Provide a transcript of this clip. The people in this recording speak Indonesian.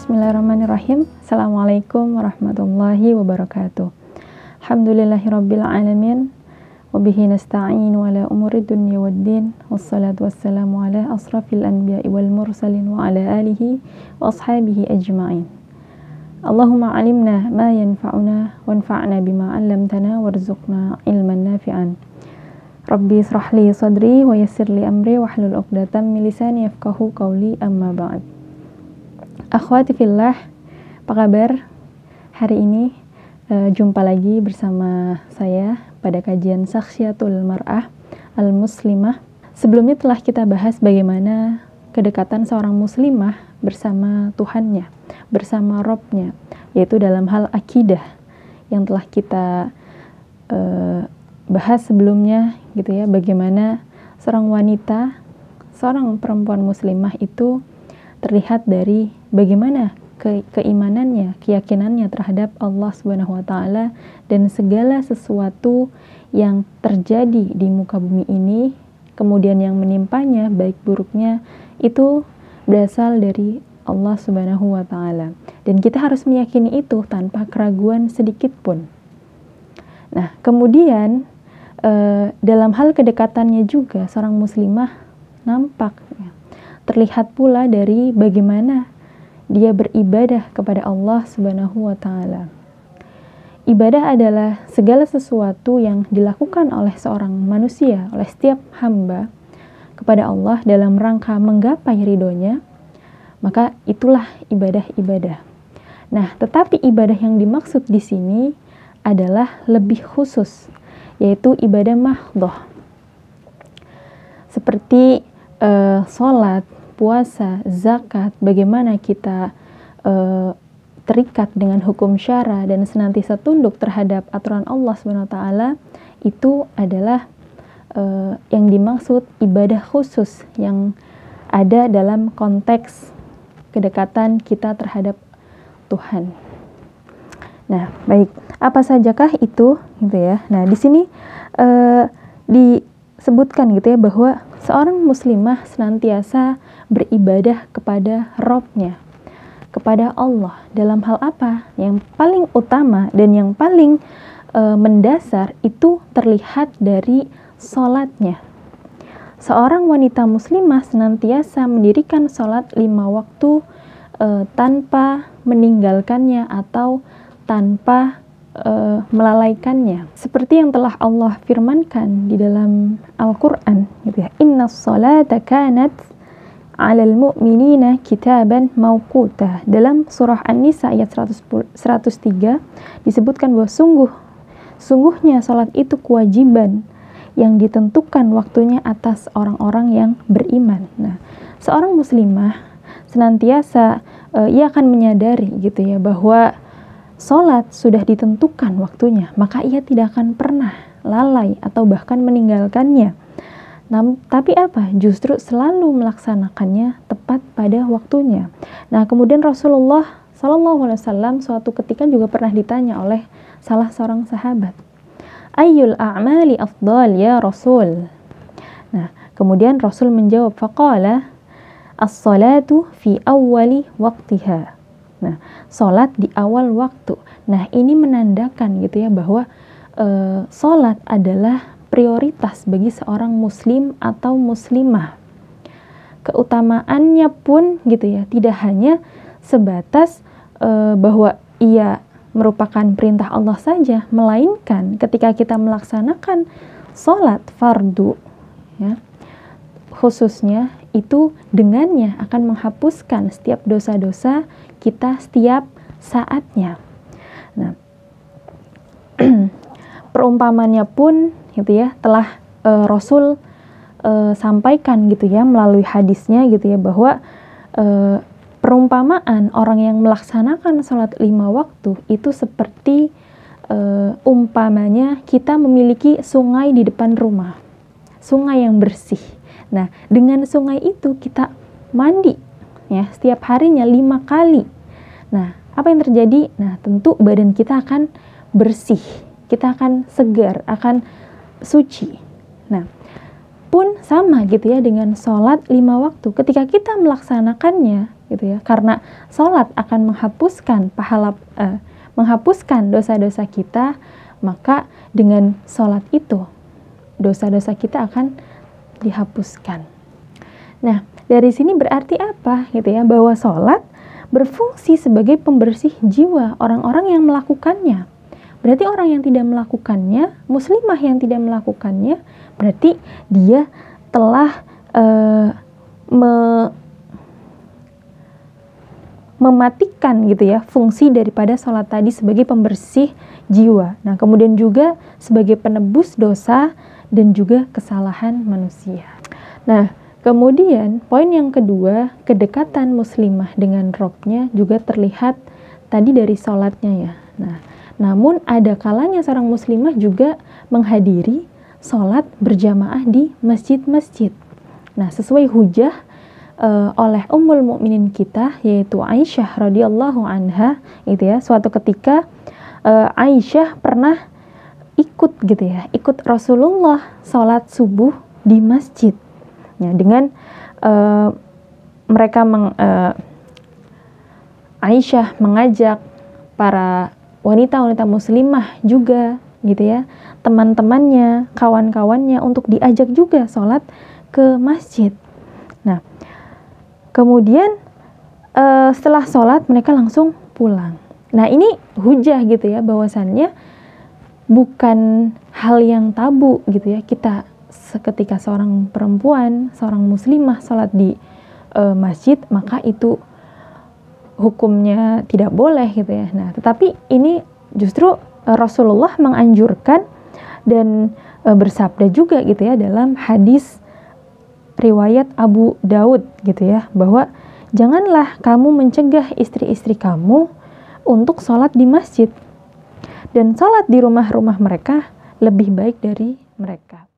Bismillahirrahmanirrahim. Assalamualaikum warahmatullahi wabarakatuh. Alhamdulillahirabbil alamin wa bihi nasta'in wa ala umuri dunya waddin. Wassalatu wassalamu ala asrafil anbiya'i wal mursalin wa ala alihi wa ashabihi ajma'in. Allahumma alimna ma yanfa'una wanfa'na bima 'allamtana warzuqna ilman nafi'an. Rabbi israh li sadri wa yassir li amri wahlul 'uqdatam min lisani yafqahu qawli, amma ba'd. Akhwati fillah, apa kabar? Hari ini jumpa lagi bersama saya pada kajian Sakhsiyatul Mar'ah Al-Muslimah. Sebelumnya telah kita bahas bagaimana kedekatan seorang muslimah bersama Tuhannya, bersama Robnya, yaitu dalam hal akidah yang telah kita bahas sebelumnya gitu ya, bagaimana seorang wanita, seorang perempuan muslimah itu terlihat dari bagaimana keimanannya, keyakinannya terhadap Allah Subhanahu wa taala dan segala sesuatu yang terjadi di muka bumi ini, kemudian yang menimpanya baik buruknya itu berasal dari Allah Subhanahu wa taala. Dan kita harus meyakini itu tanpa keraguan sedikit pun. Nah, kemudian dalam hal kedekatannya juga seorang muslimah nampak terlihat pula dari bagaimana dia beribadah kepada Allah Subhanahu wa taala. Ibadah adalah segala sesuatu yang dilakukan oleh seorang manusia, oleh setiap hamba kepada Allah dalam rangka menggapai ridhonya, maka itulah ibadah-ibadah. Nah, tetapi ibadah yang dimaksud di sini adalah lebih khusus, yaitu ibadah mahdhah. Seperti sholat, puasa, zakat, bagaimana kita terikat dengan hukum syara dan senantiasa tunduk terhadap aturan Allah SWT, itu adalah yang dimaksud ibadah khusus yang ada dalam konteks kedekatan kita terhadap Tuhan. Nah, baik, apa sajakah itu gitu ya. Nah, di sini disebutkan gitu ya bahwa seorang muslimah senantiasa beribadah kepada Robnya, kepada Allah. Dalam hal apa? Yang paling utama dan yang paling mendasar itu terlihat dari sholatnya. Seorang wanita muslimah senantiasa mendirikan sholat 5 waktu tanpa meninggalkannya atau tanpa melalaikannya. Seperti yang telah Allah firmankan di dalam Al-Quran, gitu ya. Innas salata kanat 'alal mu'minina kitaban mauquta. Dalam surah An-Nisa ayat 103 disebutkan bahwa sungguhnya salat itu kewajiban yang ditentukan waktunya atas orang-orang yang beriman. Nah, seorang muslimah senantiasa ia akan menyadari gitu ya bahwa sholat sudah ditentukan waktunya, maka ia tidak akan pernah lalai atau bahkan meninggalkannya. Tapi apa? Justru selalu melaksanakannya tepat pada waktunya. Nah, kemudian Rasulullah SAW suatu ketika juga pernah ditanya oleh salah seorang sahabat, Ayyul a'mali afdal ya Rasul? Nah, kemudian Rasul menjawab, faqala as-salatu fi awwali waqtiha. Nah, sholat di awal waktu. Nah, ini menandakan gitu ya bahwa sholat adalah prioritas bagi seorang muslim atau muslimah. Keutamaannya pun gitu ya, tidak hanya sebatas bahwa ia merupakan perintah Allah saja, melainkan ketika kita melaksanakan sholat fardu, ya, khususnya itu dengannya akan menghapuskan setiap dosa-dosa kita setiap saatnya. Nah, perumpamannya pun gitu ya telah Rasul sampaikan gitu ya melalui hadisnya gitu ya bahwa perumpamaan orang yang melaksanakan sholat 5 waktu itu seperti umpamanya kita memiliki sungai di depan rumah, sungai yang bersih. Nah, dengan sungai itu kita mandi ya setiap harinya 5 kali. Nah, apa yang terjadi? Nah, tentu badan kita akan bersih, kita akan segar, akan suci. Nah, pun sama gitu ya dengan sholat 5 waktu. Ketika kita melaksanakannya gitu ya, karena sholat akan menghapuskan dosa-dosa kita, maka dengan sholat itu dosa-dosa kita akan dihapuskan. Nah, dari sini berarti apa gitu ya, bahwa sholat berfungsi sebagai pembersih jiwa orang-orang yang melakukannya. Berarti orang yang tidak melakukannya, muslimah yang tidak melakukannya, berarti dia telah mematikan gitu ya fungsi daripada sholat tadi sebagai pembersih jiwa. Nah, kemudian juga sebagai penebus dosa dan juga kesalahan manusia. Nah, kemudian poin yang kedua, kedekatan muslimah dengan Robnya juga terlihat tadi dari sholatnya ya. Nah, namun ada kalanya seorang muslimah juga menghadiri sholat berjamaah di masjid-masjid. Nah, sesuai hujah oleh Ummul Mukminin kita, yaitu Aisyah radhiyallahu anha, gitu ya. Suatu ketika Aisyah pernah ikut gitu ya, ikut Rasulullah sholat subuh di masjid. Ya, dengan Aisyah mengajak para wanita-wanita muslimah juga gitu ya, teman-temannya, kawan-kawannya untuk diajak juga sholat ke masjid. Nah, kemudian setelah sholat mereka langsung pulang. Nah, ini hujah gitu ya, bahwasannya bukan hal yang tabu gitu ya, kita ketika seorang perempuan, seorang muslimah sholat di masjid, maka itu hukumnya tidak boleh gitu ya. Nah, tetapi ini justru Rasulullah menganjurkan dan bersabda juga gitu ya dalam hadis riwayat Abu Daud gitu ya, bahwa janganlah kamu mencegah istri-istri kamu untuk sholat di masjid, dan sholat di rumah-rumah mereka lebih baik dari mereka.